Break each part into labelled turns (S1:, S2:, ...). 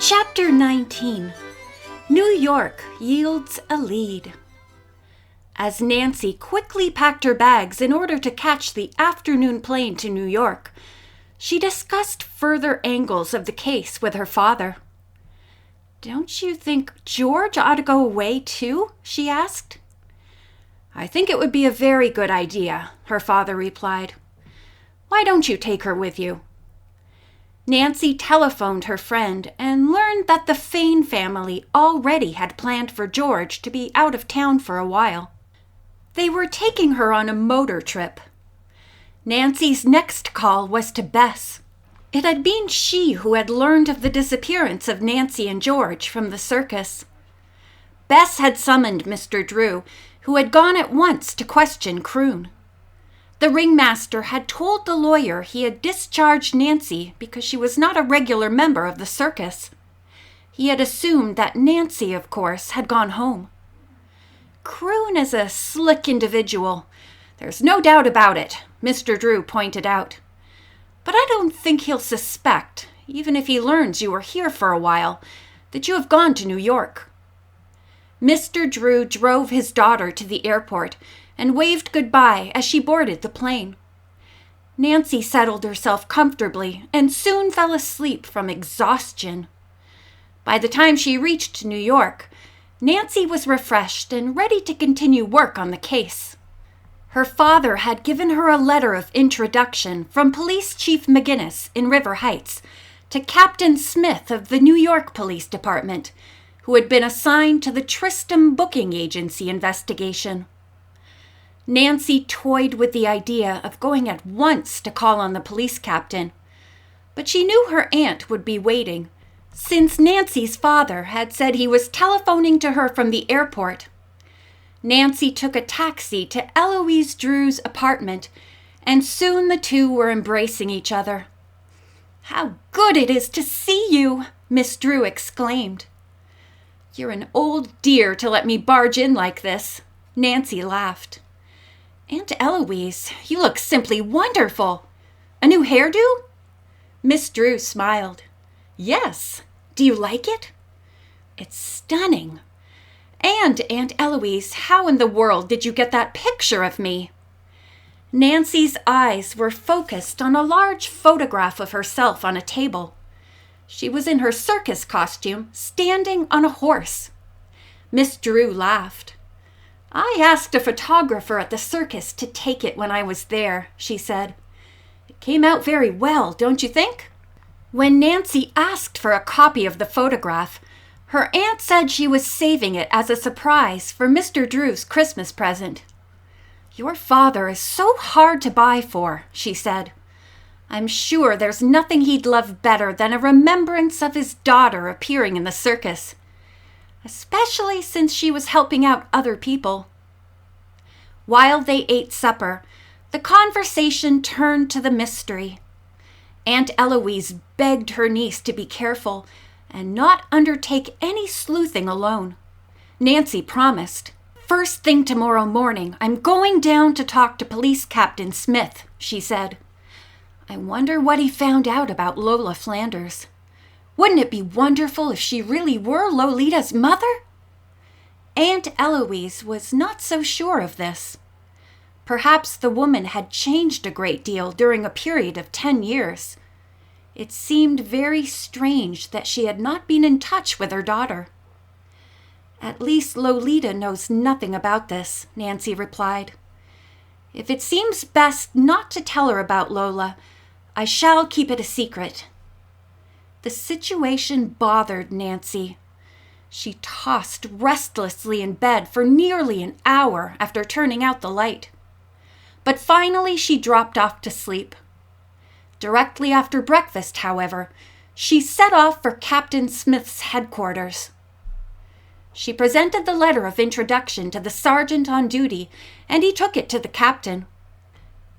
S1: Chapter 19. New York yields a lead. As Nancy quickly packed her bags in order to catch the afternoon plane to New York, she discussed further angles of the case with her father. "Don't you think George ought to go away too?" she asked. "I think it would be a very good idea," her father replied. "Why don't you take her with you?" Nancy telephoned her friend and learned that the Fane family already had planned for George to be out of town for a while. They were taking her on a motor trip. Nancy's next call was to Bess. It had been she who had learned of the disappearance of Nancy and George from the circus. Bess had summoned Mr. Drew, who had gone at once to question Croon. The ringmaster had told the lawyer he had discharged Nancy because she was not a regular member of the circus. He had assumed that Nancy, of course, had gone home. "Croon is a slick individual. There's no doubt about it," Mr. Drew pointed out. "But I don't think he'll suspect, even if he learns you were here for a while, that you have gone to New York." Mr. Drew drove his daughter to the airport and waved goodbye as she boarded the plane. Nancy settled herself comfortably and soon fell asleep from exhaustion. By the time she reached New York, Nancy was refreshed and ready to continue work on the case. Her father had given her a letter of introduction from Police Chief McGinnis in River Heights to Captain Smith of the New York Police Department, who had been assigned to the Tristram booking agency investigation. Nancy toyed with the idea of going at once to call on the police captain, but she knew her aunt would be waiting, since Nancy's father had said he was telephoning to her from the airport. Nancy took a taxi to Eloise Drew's apartment, and soon the two were embracing each other. "How good it is to see you!" Miss Drew exclaimed. "You're an old dear to let me barge in like this," Nancy laughed. "Aunt Eloise, you look simply wonderful. A new hairdo?" Miss Drew smiled. "Yes. Do you like it?" "It's stunning. And, Aunt Eloise, how in the world did you get that picture of me?" Nancy's eyes were focused on a large photograph of herself on a table. She was in her circus costume, standing on a horse. Miss Drew laughed. "I asked a photographer at the circus to take it when I was there," she said. "It came out very well, don't you think?" When Nancy asked for a copy of the photograph, her aunt said she was saving it as a surprise for Mr. Drew's Christmas present. "Your father is so hard to buy for," she said. "I'm sure there's nothing he'd love better than a remembrance of his daughter appearing in the circus, especially since she was helping out other people." While they ate supper, the conversation turned to the mystery. Aunt Eloise begged her niece to be careful and not undertake any sleuthing alone. Nancy promised. "First thing tomorrow morning, I'm going down to talk to Police Captain Smith," she said. "I wonder what he found out about Lola Flanders. Wouldn't it be wonderful if she really were Lolita's mother?" Aunt Eloise was not so sure of this. Perhaps the woman had changed a great deal during a period of 10 years. It seemed very strange that she had not been in touch with her daughter. "At least Lolita knows nothing about this," Nancy replied. "If it seems best not to tell her about Lola, I shall keep it a secret." The situation bothered Nancy. She tossed restlessly in bed for nearly an hour after turning out the light. But finally she dropped off to sleep. Directly after breakfast, however, she set off for Captain Smith's headquarters. She presented the letter of introduction to the sergeant on duty, and he took it to the captain.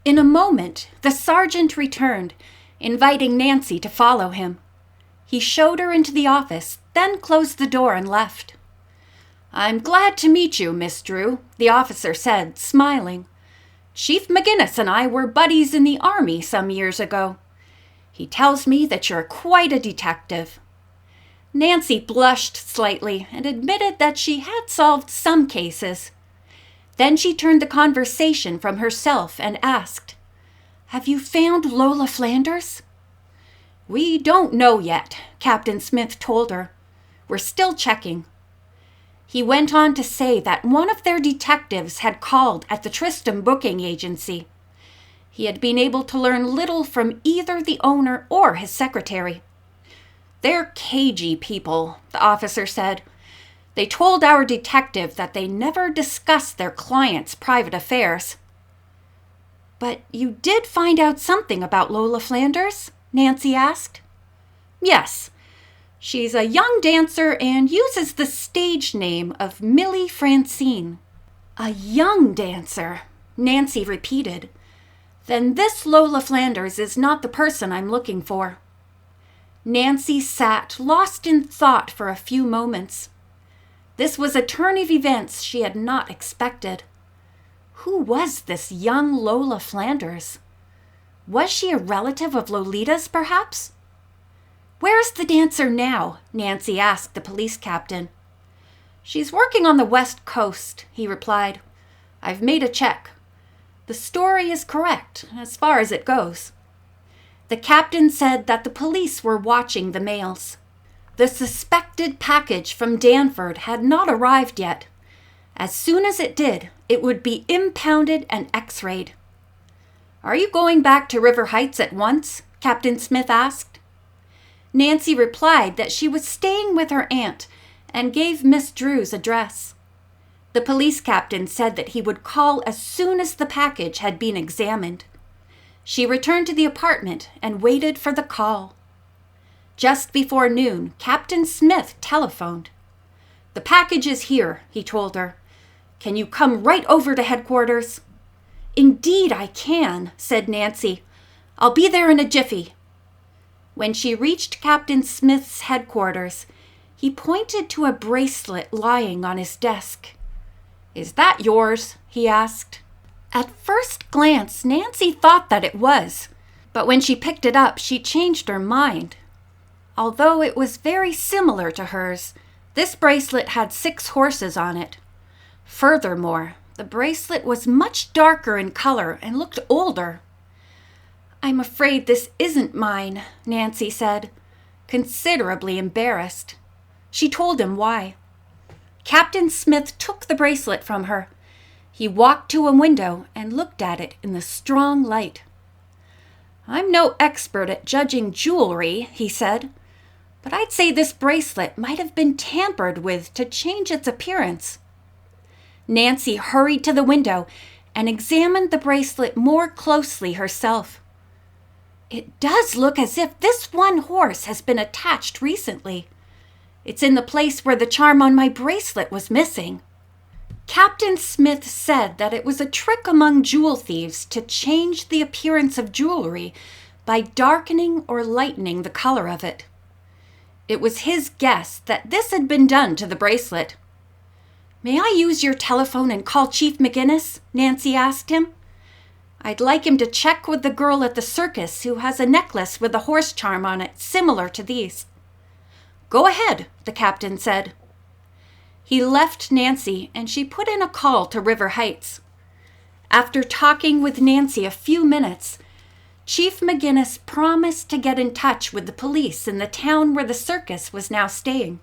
S1: In a moment, the sergeant returned, inviting Nancy to follow him. He showed her into the office, then closed the door and left. "I'm glad to meet you, Miss Drew," the officer said, smiling. "Chief McGinnis and I were buddies in the Army some years ago. He tells me that you're quite a detective." Nancy blushed slightly and admitted that she had solved some cases. Then she turned the conversation from herself and asked, "Have you found Lola Flanders?" "We don't know yet," Captain Smith told her. "We're still checking." He went on to say that one of their detectives had called at the Tristram booking agency. He had been able to learn little from either the owner or his secretary. "They're cagey people," the officer said. "They told our detective that they never discussed their clients' private affairs." "But you did find out something about Lola Flanders?" Nancy asked. "Yes. She's a young dancer and uses the stage name of Millie Francine." "A young dancer," Nancy repeated. "Then this Lola Flanders is not the person I'm looking for." Nancy sat, lost in thought for a few moments. This was a turn of events she had not expected. Who was this young Lola Flanders? Was she a relative of Lolita's, perhaps? "Where's the dancer now?" Nancy asked the police captain. "She's working on the West Coast," he replied. "I've made a check. The story is correct, as far as it goes." The captain said that the police were watching the mails. The suspected package from Danford had not arrived yet. As soon as it did, it would be impounded and x-rayed. "Are you going back to River Heights at once?" Captain Smith asked. Nancy replied that she was staying with her aunt and gave Miss Drew's address. The police captain said that he would call as soon as the package had been examined. She returned to the apartment and waited for the call. Just before noon, Captain Smith telephoned. "The package is here," he told her. "Can you come right over to headquarters?" "Indeed I can," said Nancy. "I'll be there in a jiffy." When she reached Captain Smith's headquarters, he pointed to a bracelet lying on his desk. "Is that yours?" he asked. At first glance, Nancy thought that it was, but when she picked it up, she changed her mind. Although it was very similar to hers, this bracelet had 6 horses on it. Furthermore, the bracelet was much darker in color and looked older. "I'm afraid this isn't mine," Nancy said, considerably embarrassed. She told him why. Captain Smith took the bracelet from her. He walked to a window and looked at it in the strong light. "I'm no expert at judging jewelry," he said, "but I'd say this bracelet might have been tampered with to change its appearance." Nancy hurried to the window and examined the bracelet more closely herself. "It does look as if this one horse has been attached recently. It's in the place where the charm on my bracelet was missing." Captain Smith said that it was a trick among jewel thieves to change the appearance of jewelry by darkening or lightening the color of it. It was his guess that this had been done to the bracelet. "May I use your telephone and call Chief McGinnis?" Nancy asked him. "I'd like him to check with the girl at the circus who has a necklace with a horse charm on it similar to these." "Go ahead," the captain said. He left Nancy and she put in a call to River Heights. After talking with Nancy a few minutes, Chief McGinnis promised to get in touch with the police in the town where the circus was now staying.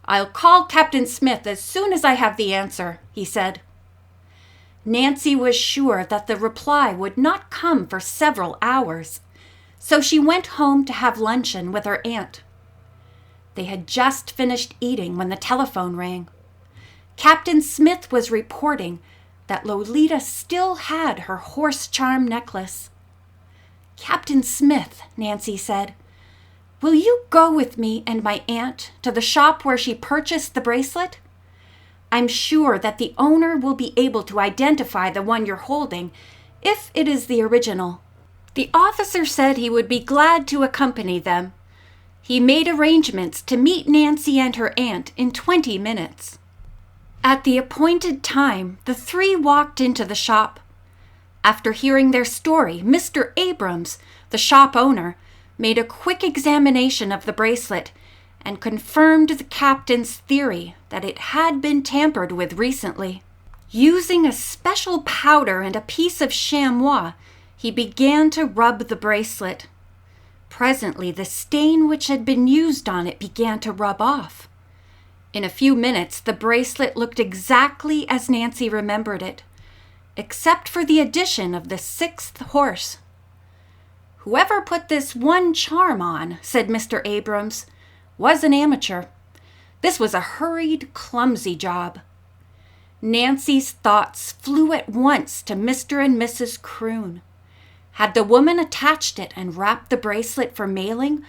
S1: "I'll call Captain Smith as soon as I have the answer," he said. Nancy was sure that the reply would not come for several hours, so she went home to have luncheon with her aunt. They had just finished eating when the telephone rang. Captain Smith was reporting that Lolita still had her horse charm necklace. "Captain Smith," Nancy said, "will you go with me and my aunt to the shop where she purchased the bracelet? I'm sure that the owner will be able to identify the one you're holding if it is the original." The officer said he would be glad to accompany them. He made arrangements to meet Nancy and her aunt in 20 minutes. At the appointed time, the 3 walked into the shop. After hearing their story, Mr. Abrams, the shop owner, made a quick examination of the bracelet and confirmed the captain's theory that it had been tampered with recently. Using a special powder and a piece of chamois, he began to rub the bracelet. Presently, the stain which had been used on it began to rub off. In a few minutes, the bracelet looked exactly as Nancy remembered it, except for the addition of the 6th horse. "Whoever put this one charm on," said Mr. Abrams, "was an amateur. This was a hurried, clumsy job." Nancy's thoughts flew at once to Mr. and Mrs. Croon. Had the woman attached it and wrapped the bracelet for mailing,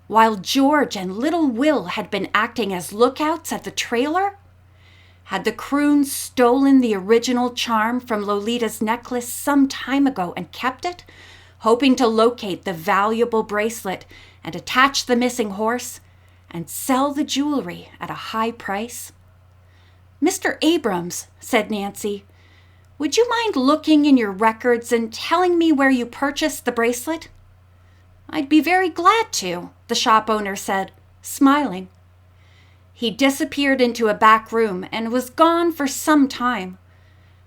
S1: while George and little Will had been acting as lookouts at the trailer? Had the Croons stolen the original charm from Lolita's necklace some time ago and kept it, hoping to locate the valuable bracelet and attach the missing horse and sell the jewelry at a high price? "Mr. Abrams," said Nancy, "would you mind looking in your records and telling me where you purchased the bracelet?" "I'd be very glad to," the shop owner said, smiling. He disappeared into a back room and was gone for some time.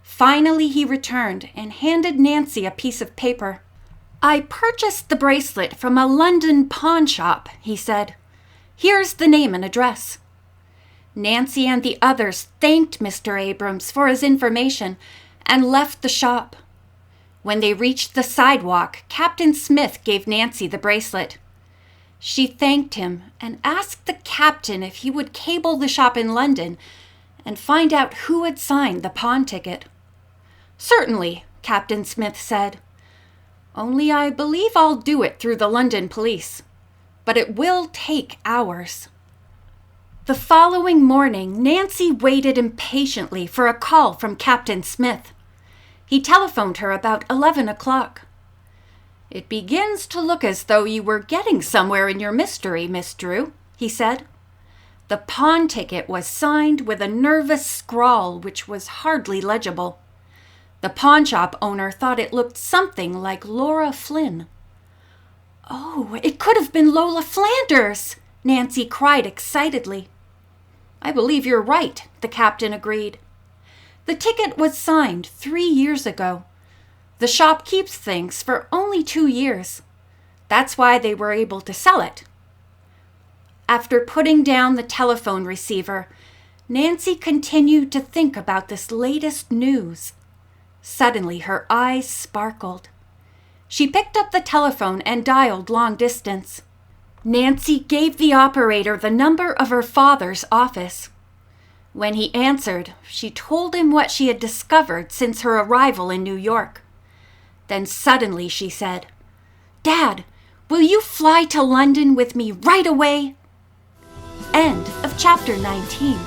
S1: Finally, he returned and handed Nancy a piece of paper. "I purchased the bracelet from a London pawn shop," he said. "Here's the name and address." Nancy and the others thanked Mr. Abrams for his information and left the shop. When they reached the sidewalk, Captain Smith gave Nancy the bracelet. She thanked him and asked the captain if he would cable the shop in London and find out who had signed the pawn ticket. "Certainly," Captain Smith said. "Only I believe I'll do it through the London police. But it will take hours." The following morning, Nancy waited impatiently for a call from Captain Smith. He telephoned her about 11 o'clock. "It begins to look as though you were getting somewhere in your mystery, Miss Drew," he said. The pawn ticket was signed with a nervous scrawl which was hardly legible. The pawn shop owner thought it looked something like Laura Flynn. "Oh, it could have been Lola Flanders!" Nancy cried excitedly. "I believe you're right," the captain agreed. "The ticket was signed 3 years ago. The shop keeps things for only 2 years. That's why they were able to sell it." After putting down the telephone receiver, Nancy continued to think about this latest news. Suddenly, her eyes sparkled. She picked up the telephone and dialed long distance. Nancy gave the operator the number of her father's office. When he answered, she told him what she had discovered since her arrival in New York. Then suddenly she said, "Dad, will you fly to London with me right away?" End of chapter 19.